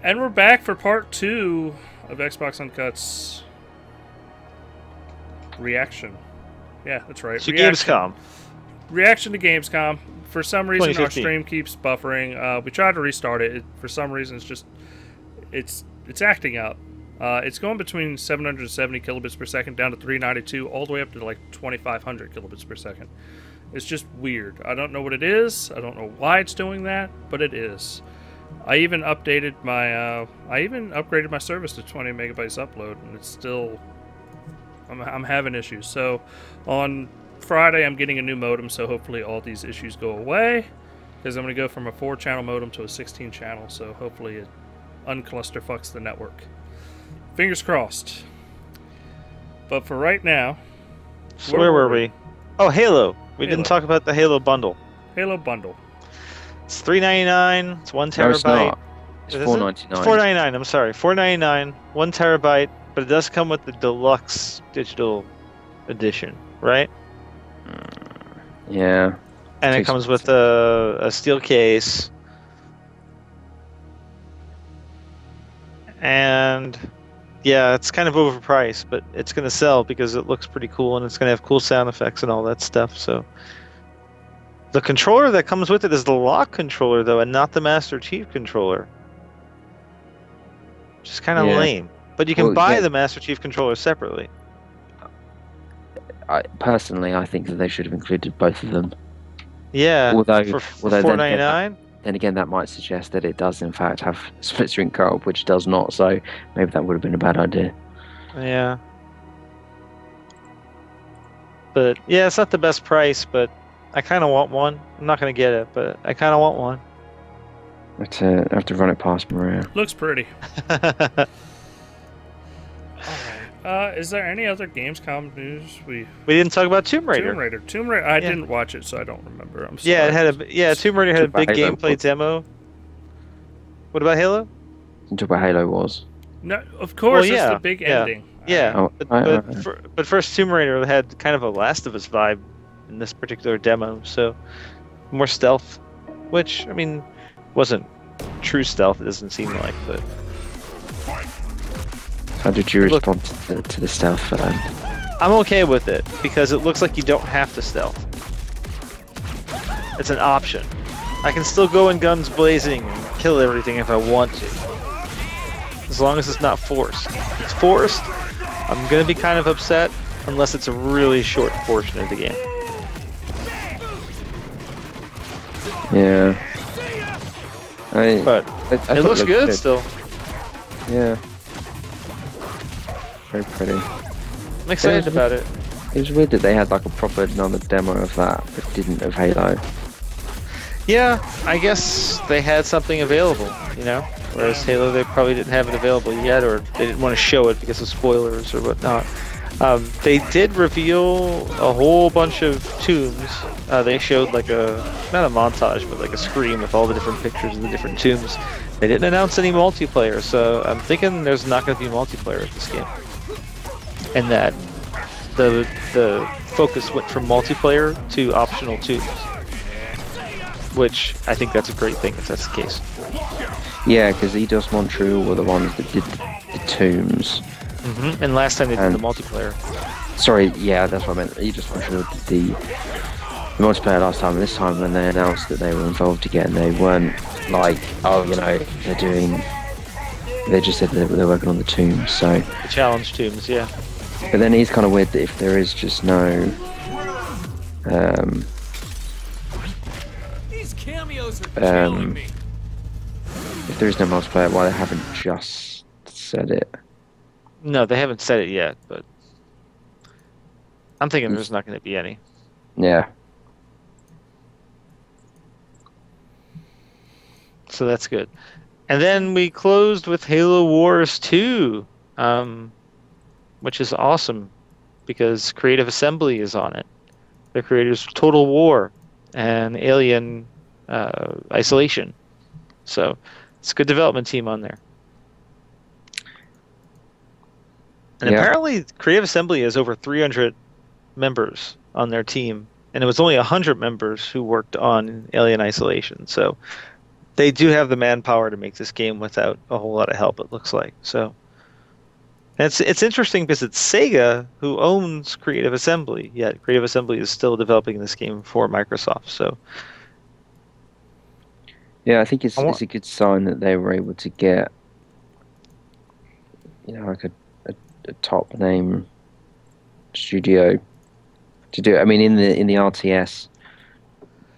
And we're back for part 2 of Xbox Uncut's reaction. Yeah, that's right. To Gamescom. Reaction to Gamescom. For some reason, our 2015. stream keeps buffering. We tried to restart it. For some reason, it's acting up. It's going between 770 kilobits per second down to 392, all the way up to like 2,500 kilobits per second. It's just weird. I don't know what it is. I don't know why it's doing that, but it is. I even updated my, upgraded my service to 20 megabytes upload, and it's still, I'm having issues. So, on Friday, I'm getting a new modem, so hopefully all these issues go away, because I'm going to go from a 4-channel modem to a 16-channel, so hopefully it unclusterfucks the network. Fingers crossed. But for right now, So where were we? Oh, Halo. We didn't talk about the Halo bundle. Halo bundle. It's $3.99. It's 1 terabyte. No, it's not. It's Is it? $4.99. It's $4.99. I'm sorry, $4.99, 1 terabyte, but it does come with the deluxe digital edition, right? Yeah. And it Takes comes with a steel case. And yeah, it's kind of overpriced, but it's going to sell because it looks pretty cool and it's going to have cool sound effects and all that stuff. So the controller that comes with it is the lock controller, though, and not the Master Chief controller. Which is kind of lame. But you can buy the Master Chief controller separately. Personally, I think that they should have included both of them. Yeah, Although $4.99. Then again, that might suggest that it does, in fact, have split screen co-op, which does not. So maybe that would have been a bad idea. Yeah. But yeah, it's not the best price, but I kind of want one. I'm not going to get it, but I kind of want one. I have to run it past Maria. Looks pretty. Alright. Is there any other Gamescom news? We didn't talk about Tomb Raider. Tomb Raider. I didn't watch it, so I don't remember. I'm sorry. Yeah, it had Tomb Raider had a big gameplay demo. What about Halo? Talk about Halo was. No, of course, it's the big ending. Yeah, but first Tomb Raider had kind of a Last of Us vibe in this particular demo, so more stealth, which, I mean, wasn't true stealth, it doesn't seem like, but... How did you respond to the stealth for that? I'm okay with it, because it looks like you don't have to stealth. It's an option. I can still go in guns blazing and kill everything if I want to. As long as it's not forced. If it's forced, I'm gonna be kind of upset, unless it's a really short portion of the game. Yeah. But I it looks good still. Yeah. Very pretty. I'm excited about it. It was weird that they had like a proper another demo of that, but didn't of Halo. Yeah, I guess they had something available, you know? Whereas Halo, they probably didn't have it available yet, or they didn't want to show it because of spoilers or whatnot. They did reveal a whole bunch of tombs. They showed like not a montage, but like a screen with all the different pictures of the different tombs. They didn't announce any multiplayer, so I'm thinking there's not going to be multiplayer at this game. And that the focus went from multiplayer to optional tombs. Which, I think that's a great thing if that's the case. Yeah, because Eidos Montreal were the ones that did the tombs. Mm-hmm. And last time they did the multiplayer. Sorry, yeah, that's what I meant. Eidos Montreal did the multiplayer last time, and this time when they announced that they were involved again, they weren't like, oh, you know, they just said that they're working on the tombs, so... The challenge tombs, yeah. But then it's kind of weird that if there is just no... These cameos are killing me. If there is no multiplayer, why they haven't just said it? No, they haven't said it yet, but... I'm thinking there's not going to be any. Yeah. So that's good. And then we closed with Halo Wars 2, which is awesome because Creative Assembly is on it. The creators of Total War and Alien Isolation. So it's a good development team on there. And apparently Creative Assembly has over 300 members on their team, and it was only 100 members who worked on Alien Isolation. So They do have the manpower to make this game without a whole lot of help, it looks like. So and it's interesting because it's Sega who owns Creative Assembly, yet Creative Assembly is still developing this game for Microsoft. So Yeah, I think I want, it's a good sign that they were able to get, like a top name studio to do it. I mean, in the RTS,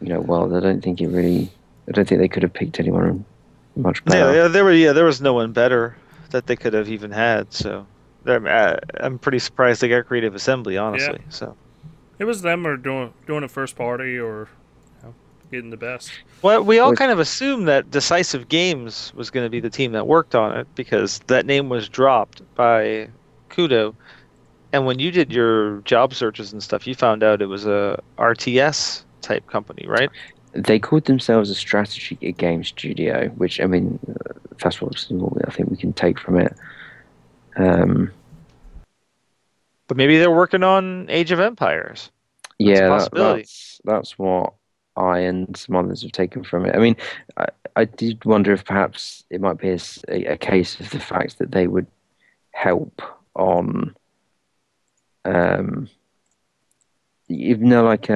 world, I don't think they could have picked anyone much better. there was no one better that they could have even had. So I'm pretty surprised they got Creative Assembly, honestly. Yeah. So It was them or doing a first party or getting the best. well, we all Well, kind of assumed that Decisive Games was going to be the team that worked on it because that name was dropped by Kudo. And when you did your job searches and stuff, you found out it was a RTS type company, right? they called themselves a strategy game studio, which, I mean, that's what I think we can take from it. But maybe they're working on Age of Empires. That's a Yeah, possibility. that's what I and some others have taken from it. I mean, I did wonder if perhaps it might be a case of the fact that they would help on, like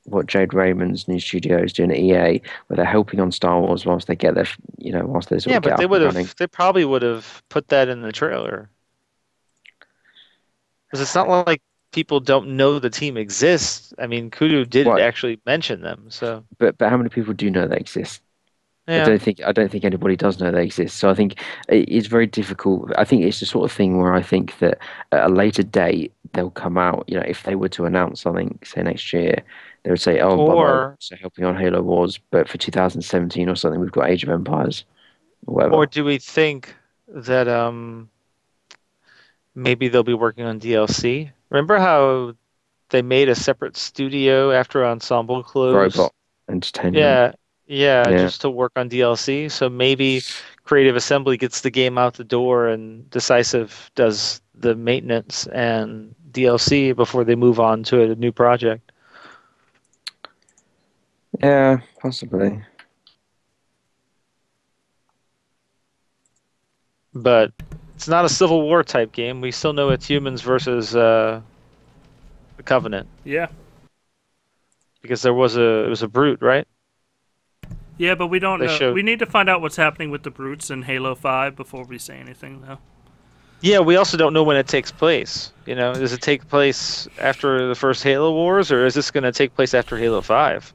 what Jade Raymond's new studio is doing at EA, where they're helping on Star Wars whilst they get their, whilst they sort Yeah, of get but up and running. they probably would have put that in the trailer. Because it's not like people don't know the team exists. I mean, Kudo did What? actually mention them, so But how many people do know they exist? yeah. I don't think anybody does know they exist. So I think it's very difficult. I think it's the sort of thing where I think that at a later date they'll come out. If they were to announce something, say next year, they would say, "Oh, by the way, we're Or also helping on Halo Wars, but for 2017 or something, we've got Age of Empires or or whatever." do we think that maybe they'll be working on DLC? Remember how they made a separate studio after Ensemble closed? Robot Entertainment. Yeah, yeah, Yeah, just to work on DLC. So maybe Creative Assembly gets the game out the door and Decisive does the maintenance and DLC before they move on to a new project. yeah, possibly. But it's not a Civil War type game. We still know it's humans versus the Covenant Yeah. because it was a brute, right? Yeah, but we don't They know. showed. We need to find out what's happening with the brutes in Halo 5 before we say anything, though. Yeah, we also don't know when it takes place. Does it take place after the first Halo Wars, or is this going to take place after Halo 5?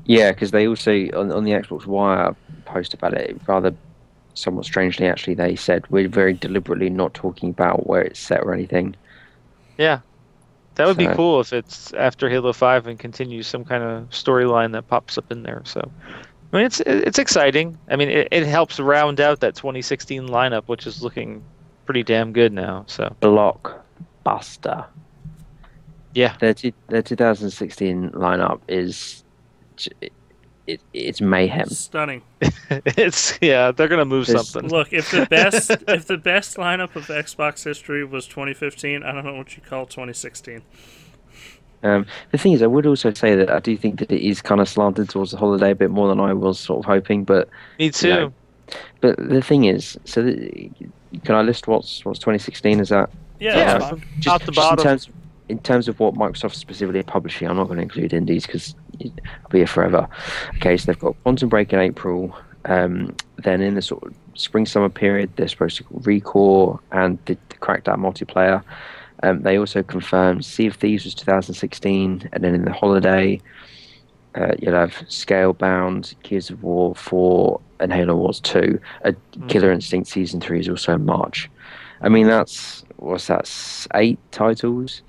Yeah, because they also on the Xbox Wire post about it, rather somewhat strangely, actually, they said we're very deliberately not talking about where it's set or anything. Yeah, that would be So- cool if it's after Halo 5 and continues some kind of storyline that pops up in there. So, I mean, it's exciting. I mean, it helps round out that 2016 lineup, which is looking pretty damn good now. So, Blockbuster. yeah, Their 2016 lineup is it's mayhem. Stunning. they're gonna move There's- something. Look, if the best lineup of Xbox history was 2015, I don't know what you call 2016. The thing is, I would also say that I do think that it is kind of slanted towards the holiday a bit more than I was sort of hoping. But Me too. know, but the thing is, can I list what's 2016? Is that Yeah, Yeah, that's fine. Top to bottom. in terms of what Microsoft specifically publishing? I'm not going to include indies because I'll be here forever. Okay, so they've got Quantum Break in April. Then in the sort of spring summer period, they're supposed to Recore and the Crackdown multiplayer. They also confirmed Sea of Thieves was 2016, and then in the holiday, you'll have Scalebound, Gears of War 4, and Halo Wars 2. Killer Instinct Season 3 is also in March. I mean, what's that, 8 titles?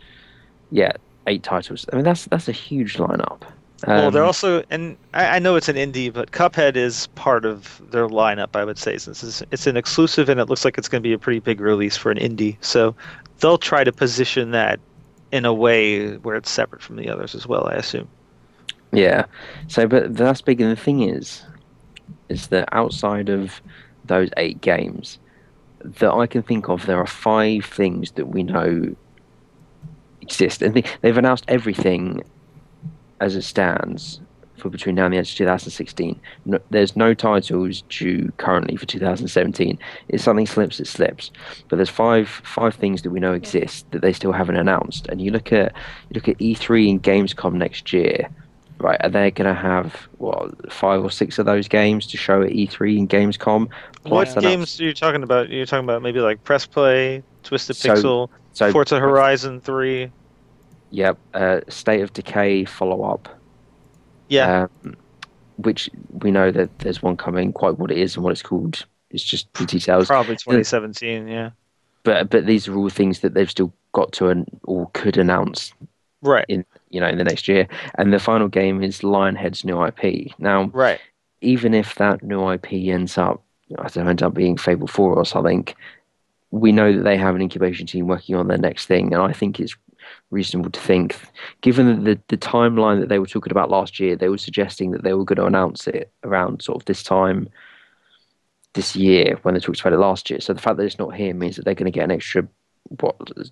Yeah, 8 titles. I mean, that's a huge lineup. Well, they're also, and I know it's an indie, but Cuphead is part of their lineup, I would say, since it's an exclusive and it looks like it's going to be a pretty big release for an indie. So they'll try to position that in a way where it's separate from the others as well, I assume. Yeah. So, but that's big. And the thing is that outside of those 8 games that I can think of, there are 5 things that we know exist. And they've announced everything as it stands for between now and the end of 2016. No, there's no titles due currently for 2017. If something slips, it slips. But there's five things that we know exist that they still haven't announced. And you look at E3 and Gamescom next year, right? Are they going to have what 5 or 6 of those games to show at E3 and Gamescom? What Yeah. games are you talking about? You're talking about maybe like Press Play, Twisted Pixel, So Forza Horizon 3. Yep, State of Decay follow-up. Yeah. Which we know that there's one coming. Quite what it is and what it's called, it's just the details. Probably 2017, yeah. But these are all things that they've still got to or could announce Right. in the next year. And the final game is Lionhead's new IP. Now, Right. even if that new IP ends up being Fable 4 or something, we know that they have an incubation team working on their next thing, and I think it's reasonable to think, given the timeline that they were talking about last year, they were suggesting that they were going to announce it around sort of this time this year when they talked about it last year. So the fact that it's not here means that they're going to get an extra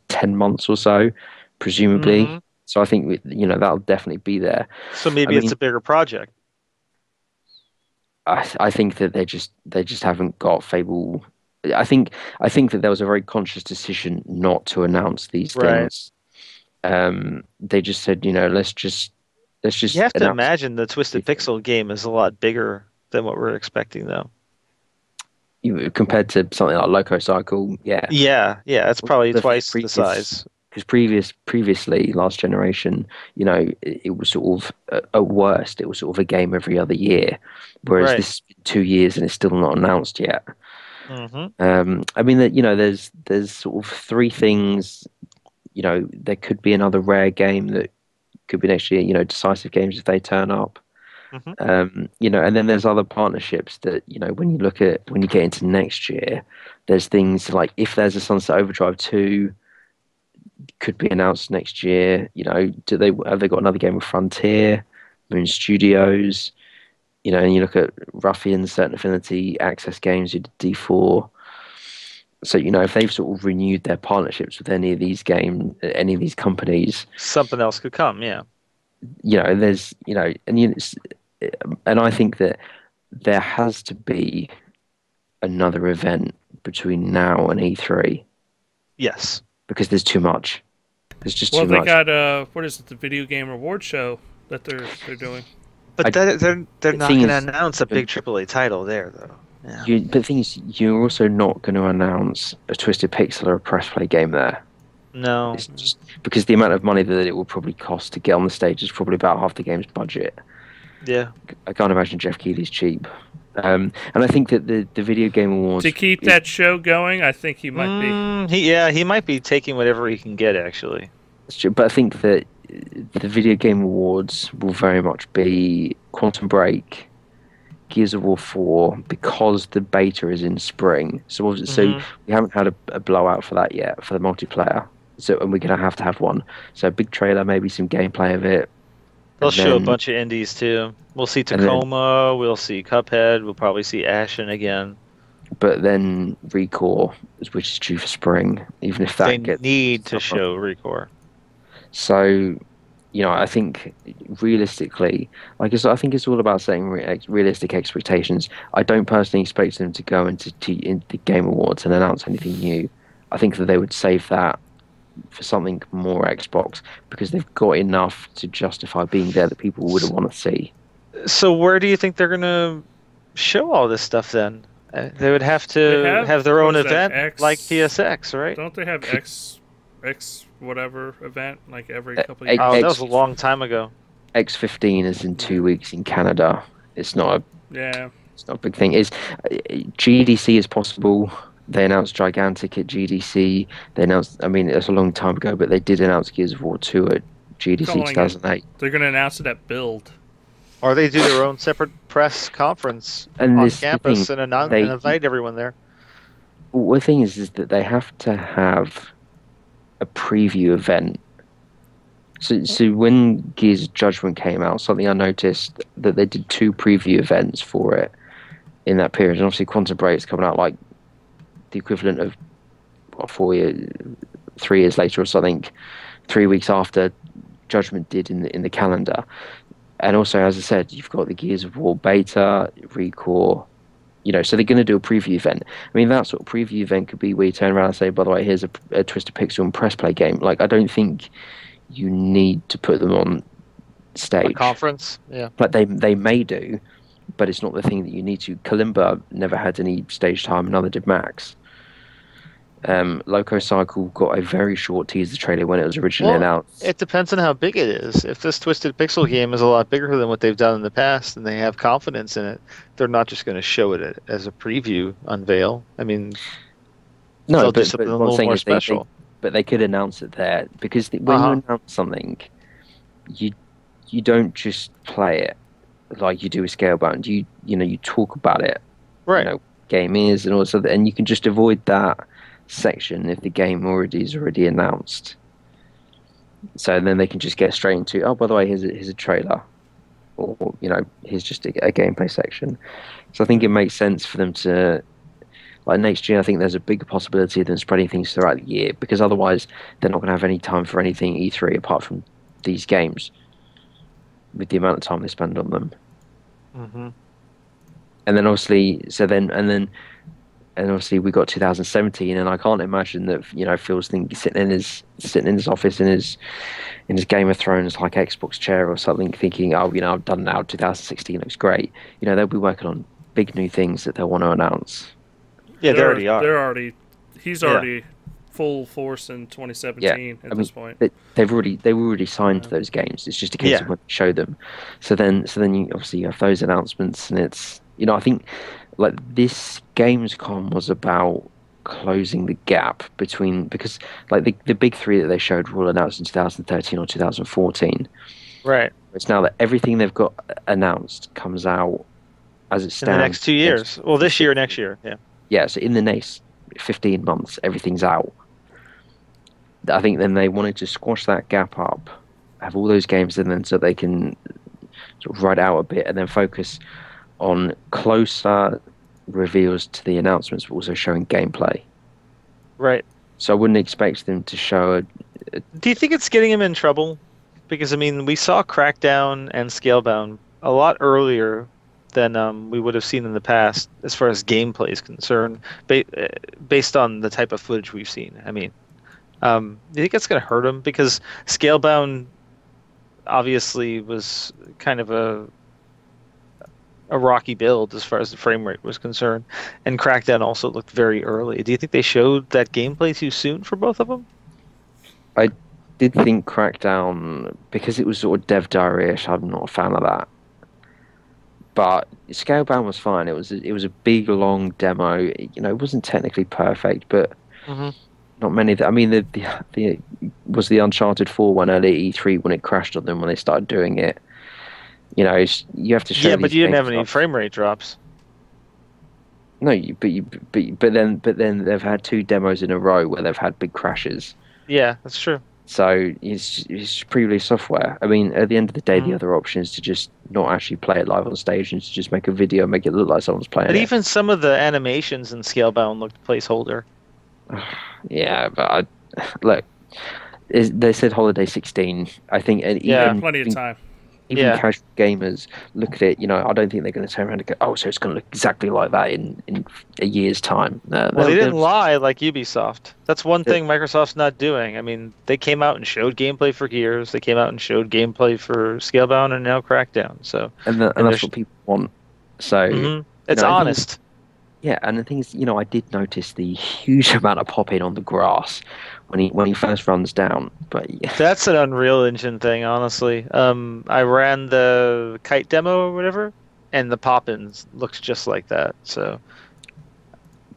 10 months or so, presumably. Mhm. So I think that'll definitely be there. So maybe it's a bigger project. I think that they just haven't got Fable. I think that there was a very conscious decision not to announce these things. They just said, let's just. You have to announce imagine the Twisted Pixel game is a lot bigger than what we're expecting, though. compared to something like Loco Cycle. Yeah, Yeah, it's probably twice the previous- size. Because previously, last generation, it was sort of at worst, it was sort of a game every other year, whereas Right. this has been 2 years and it's still not announced yet. Hmm. I mean that there's sort of 3 things. There could be another rare game that could be next year. Decisive games if they turn up. Hmm. And then there's other partnerships that when you get into next year, there's things like if there's a Sunset Overdrive 2. Could be announced next year. Have they got another game with Frontier, Moon Studios? And you look at Ruffian, Certain Affinity, Access Games, who did D4. So if they've sort of renewed their partnerships with any of these companies, Something else could come, yeah. there's and I think that there has to be another event between now and E3 Yes. because there's too much. There's just Well, too they much. got what is it? The video game award show that they're doing. But they're not thing going to is- announce a big AAA title there, though. Yeah. But the thing is, you're also not going to announce a Twisted Pixel or a Press Play game there. No. It's just because the amount of money that it will probably cost to get on the stage is probably about half the game's budget. Yeah. I can't imagine Jeff Keighley's cheap. And I think that the Video Game Awards To keep that show going, I think he might be. He might be taking whatever he can get, actually. But I think that the Video Game Awards will very much be Quantum Break, Gears of War 4, because the beta is in spring. So we haven't had a blowout for that yet for the multiplayer. And we're going to have one. So a big trailer, maybe some gameplay of it. They'll And show a then- bunch of indies, too. We'll see And then- Tacoma, we'll see Cuphead, we'll probably see Ashen again. But then Recore, which is due for spring, even if that They gets need to stuff up. show Recore. So, I think realistically, I think it's all about setting realistic expectations. I don't personally expect them to go into the Game Awards and announce anything new. I think that they would save that for something more Xbox because they've got enough to justify being there that people would want to see. So where do you think they're going to show all this stuff then? They would have to They have- their own what is that, event X- like PSX, right? Don't they have X whatever event like every couple of X- years? Oh, that X- was a long time ago. X15 is in 2 weeks in Canada. It's not Yeah. a big thing. GDC is possible. They announced Gigantic at GDC. They announced, it's a long time ago, but they did announce Gears of War 2 at GDC Calling it. 2008. They're going to announce it at Build. Or they do their own separate press conference And on this is the campus thing, and they- invite everyone there. Well, the thing is that they have to have a preview event. So when Gears Judgment came out, something I noticed that they did 2 preview events for it in that period. And obviously Quantum Break's coming out like the equivalent of 3 years later or something, 3 weeks after Judgment did in the calendar. And also, as I said, you've got the Gears of War beta, Recore, so they're going to do a preview event. I mean, that sort of preview event could be where you turn around and say, by the way, here's a Twisted Pixel and press play game. Like, I don't think you need to put them on stage. A conference, yeah. But they may do, but it's not the thing that you need to. Kalimba never had any stage time, neither did Max. Loco Cycle got a very short teaser trailer when it was originally announced. It depends on how big it is. If this Twisted Pixel game is a lot bigger than what they've done in the past and they have confidence in it, they're not just going to show it as a preview unveil. I mean, no, they'll but do something a what I'm little saying more is special. but they could announce it there because when you announce something, you don't just play it like you do with Scalebound. You talk about it, right? Game is and also and you can just avoid that section if the game is already announced. So then they can just get straight into, oh, by the way, here's a trailer, or here's just a gameplay section. So I think it makes sense for them to, like next year, I think there's a big possibility of them spreading things throughout the year because otherwise they're not going to have any time for anything E3 apart from these games with the amount of time they spend on them. Mm-hmm. And then obviously, and obviously we got 2017, and I can't imagine that Phil's sitting in his office in his Game of Thrones like Xbox chair or something, thinking, oh, I've done now. 2016 looks great. They'll be working on big new things that they'll want to announce. Yeah, they already are. He's already full force in 2017 at this point. They've already signed those games. It's just a case of when you show them. So then you obviously have those announcements, and it's I think. Like this Gamescom was about closing the gap because like the big three that they showed were all announced in 2013 or 2014. Right. It's now that everything they've got announced comes out as it stands in the next 2 years. Well, this year, next year, yeah. Yeah. So in the next 15 months, everything's out. I think then they wanted to squash that gap up, have all those games in, then so they can sort of ride out a bit and then focus on closer reveals to the announcements, but also showing gameplay. Right. So I wouldn't expect them to show Do you think it's getting him in trouble? Because, I mean, we saw Crackdown and Scalebound a lot earlier than we would have seen in the past as far as gameplay is concerned, based on the type of footage we've seen. I mean, do you think it's going to hurt him? Because Scalebound obviously was kind of a rocky build as far as the frame rate was concerned, and Crackdown also looked very early. Do you think they showed that gameplay too soon for both of them? I did think Crackdown, because it was sort of dev diary-ish, I'm not a fan of that. But Scalebound was fine. It was a big long demo. It wasn't technically perfect, but not many. I mean, the was the Uncharted 4 one early E3 when it crashed on them when they started doing it. You have to show. Yeah, but you didn't have any frame rate drops. No, but then they've had 2 demos in a row where they've had big crashes. Yeah, that's true. So it's pre-release software. I mean, at the end of the day, the other option is to just not actually play it live on stage and to just make a video, make it look like someone's playing it. But even some of the animations in Scalebound looked placeholder. Yeah, but look, they said holiday 16. I think, plenty of time. Even casual gamers look at it, I don't think they're going to turn around and go, oh, so it's going to look exactly like that in a year's time. Well, they didn't lie like Ubisoft. That's one thing Microsoft's not doing. I mean, they came out and showed gameplay for Gears. They came out and showed gameplay for Scalebound and now Crackdown. So, and that's what people want. So it's honest. Yeah, and the thing is, I did notice the huge amount of pop-in on the grass when he first runs down. But that's an Unreal Engine thing, honestly. I ran the kite demo or whatever, and the pop-ins looked just like that. So,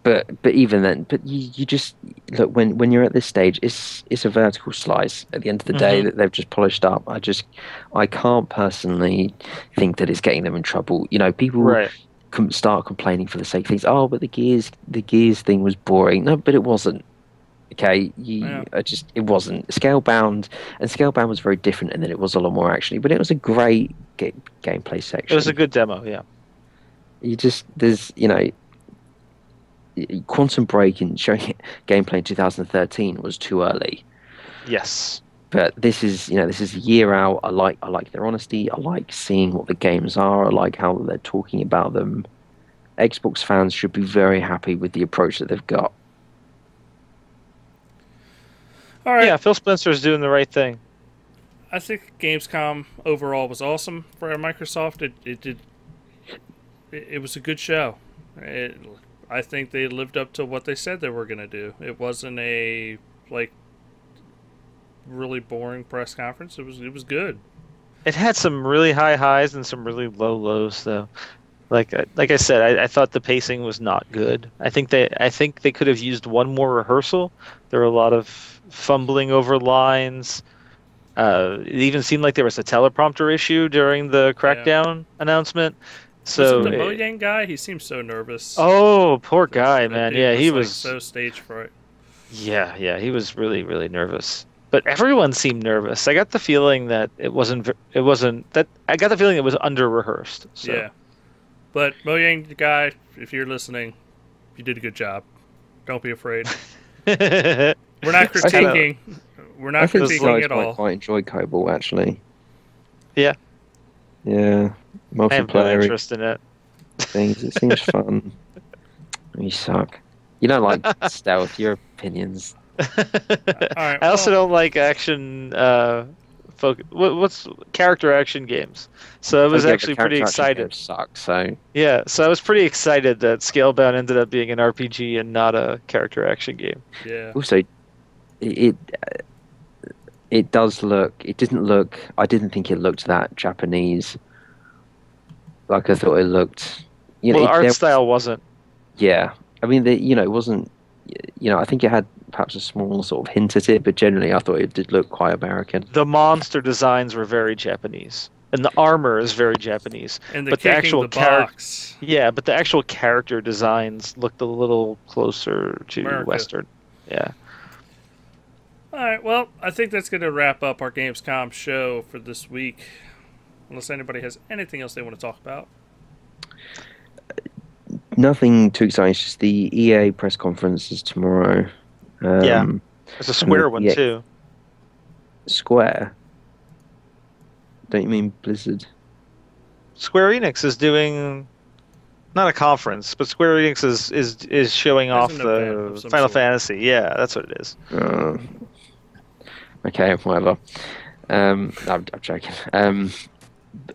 but even then, you just look when you're at this stage, it's a vertical slice at the end of the day that they've just polished up. I can't personally think that it's getting them in trouble. People start complaining for the sake of things. Oh, but the Gears thing was boring. No, but it wasn't. Okay, it wasn't. Scalebound was very different, and then it was a lot more actiony, but it was a great gameplay section. It was a good demo, yeah. There's Quantum Break and showing gameplay in 2013 was too early. Yes. But this is, this is a year out. I like their honesty. I like seeing what the games are. I like how they're talking about them. Xbox fans should be very happy with the approach that they've got. All right. Yeah, Phil Spencer's doing the right thing. I think Gamescom overall was awesome for Microsoft. It was a good show. I think they lived up to what they said they were going to do. It wasn't a really boring press conference. It was good. It had some really high highs and some really low lows, though. Like I said, I thought the pacing was not good. I think they could have used one more rehearsal. There were a lot of fumbling over lines. It even seemed like there was a teleprompter issue during the Crackdown announcement. So the Mojang guy, he seems so nervous. Oh, poor guy, man. Yeah, he was so stage fright. Yeah, he was really, really nervous. But everyone seemed nervous. I got the feeling that it wasn't that. I got the feeling it was under rehearsed. So. Yeah, but Mojang guy, if you're listening, you did a good job. Don't be afraid. We're not critiquing. We're not critiquing at all. I quite enjoyed Cobalt, actually. Yeah. Yeah. I have no interest in it. Things. It seems fun. You suck. You don't like stealth. Your opinions. I also don't like action. What's character action games? So I was actually pretty excited. Suck. So yeah. So I was pretty excited that Scalebound ended up being an RPG and not a character action game. Yeah. Also, it does look. It didn't look. I didn't think it looked that Japanese. Like I thought it looked. Well, the art style wasn't. Yeah, I mean, it wasn't. I think it had perhaps a small sort of hint at it, but generally, I thought it did look quite American. The monster designs were very Japanese, and the armor is very Japanese. And but the actual box. Yeah, but the actual character designs looked a little closer to America. Western. Yeah. All right, well, I think that's going to wrap up our Gamescom show for this week. Unless anybody has anything else they want to talk about. Nothing too exciting. It's just the EA press conference is tomorrow. Yeah, it's a Square one too. Square? Don't you mean Blizzard? Square Enix is doing not a conference, but Square Enix is showing off the Final Fantasy. Yeah, that's what it is. Okay, whatever. I'm joking.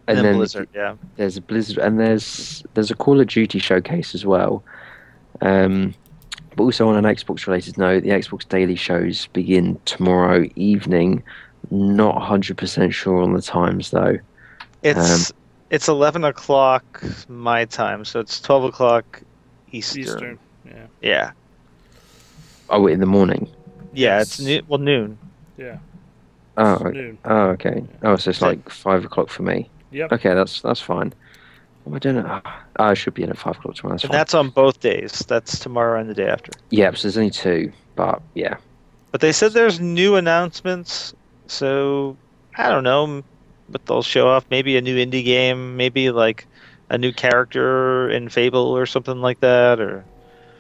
And then Blizzard, yeah. There's a Blizzard, and there's a Call of Duty showcase as well. But also on an Xbox-related note, the Xbox Daily shows begin tomorrow evening. Not 100% sure on the times though. It's 11 o'clock my time, so it's 12 o'clock Eastern. Yeah. Yeah. Oh, in the morning. Yeah, it's noon. Yeah. Oh, noon. Oh, okay. Yeah. Oh, so it's like 5 o'clock for me. Yep. Okay, that's fine. I don't know. I should be in at 5 o'clock tomorrow. And that's on both days. That's tomorrow and the day after. Yeah, so there's only two, but yeah. But they said there's new announcements, so I don't know what they'll show off. Maybe a new indie game, maybe like a new character in Fable or something like that.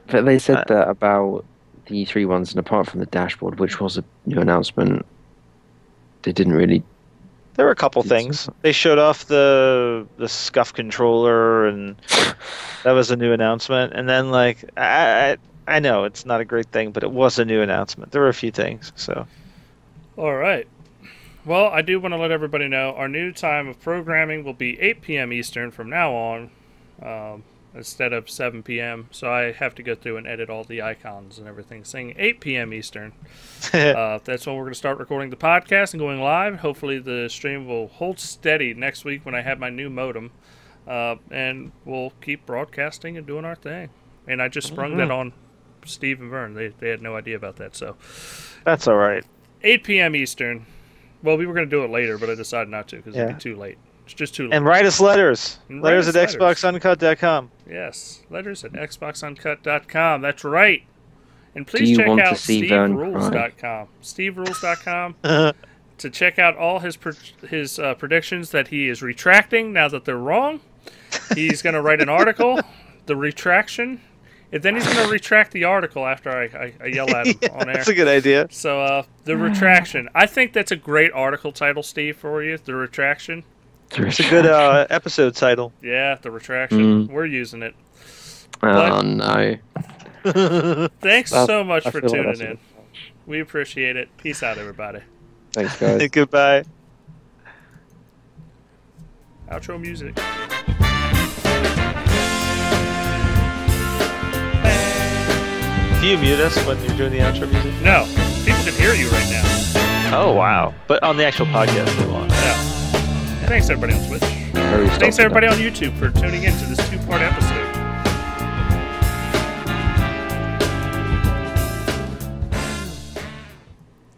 But they said that about the E3 ones, and apart from the dashboard, which was a new announcement, they didn't really. There were a couple things. They showed off the SCUF controller, and that was a new announcement. And then, like, I know it's not a great thing, but it was a new announcement. There were a few things. So, all right. Well, I do want to let everybody know our new time of programming will be 8 p.m. Eastern from now on, instead of 7 p.m. So I have to go through and edit all the icons and everything, saying 8 p.m. Eastern. That's when we're going to start recording the podcast and going live. Hopefully the stream will hold steady next week when I have my new modem, and we'll keep broadcasting and doing our thing. And I just sprung that on Steve and Vern. They had no idea about that, so that's all right. 8 p.m. Eastern. Well, we were going to do it later, but I decided not to because it'd be too late. It's just too late. And write us letters. Letters at xboxuncut.com. Yes, letters at xboxuncut.com. That's right. And please check out steverules.com. steverules.com to check out all his predictions that he is retracting now that they're wrong. He's going to write an article, the retraction, then he's going to retract the article after I yell at him on air. That's a good idea. So, the retraction. I think that's a great article title, Steve, for you. The retraction. It's a good episode title. Yeah, the retraction. We're using it. Oh, no. Thanks so much I for feel like tuning that's in. We appreciate it. Peace out, everybody. Thanks, guys. Goodbye. Outro music. Do you mute us when you're doing the outro music? No, people can hear you right now. Oh, wow. But on the actual podcast, they won't. Yeah. Thanks, everybody on Twitch. Thanks, everybody on YouTube for tuning in to this 2-part episode.